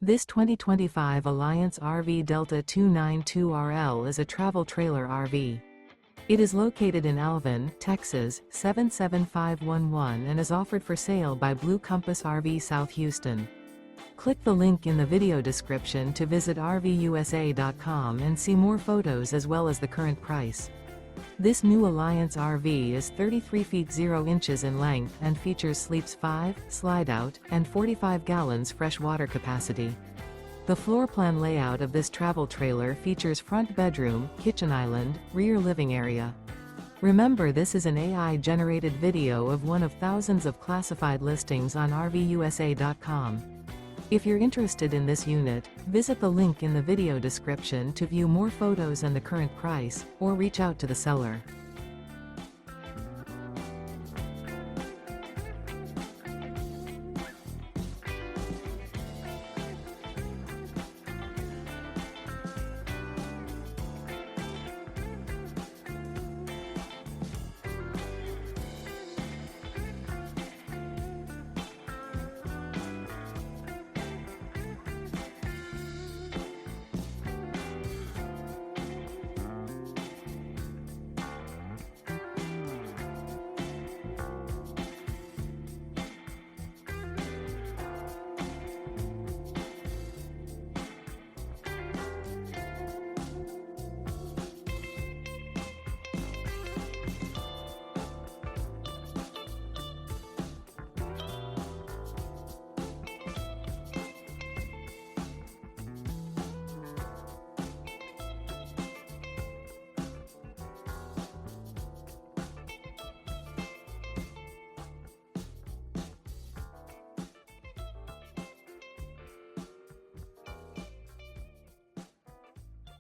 This 2025 Alliance RV Delta 292RL is a travel trailer RV. It is located in Alvin, Texas, 77511 and is offered for sale by Blue Compass RV South Houston. Click the link in the video description to visit RVUSA.com and see more photos as well as the current price. This new Alliance RV is 33 feet 0 inches in length and features sleeps 5, slide-out, and 45 gallons fresh water capacity. The floor plan layout of this travel trailer features front bedroom, kitchen island, rear living area. Remember, this is an AI-generated video of one of thousands of classified listings on RVUSA.com. If you're interested in this unit, visit the link in the video description to view more photos and the current price, or reach out to the seller.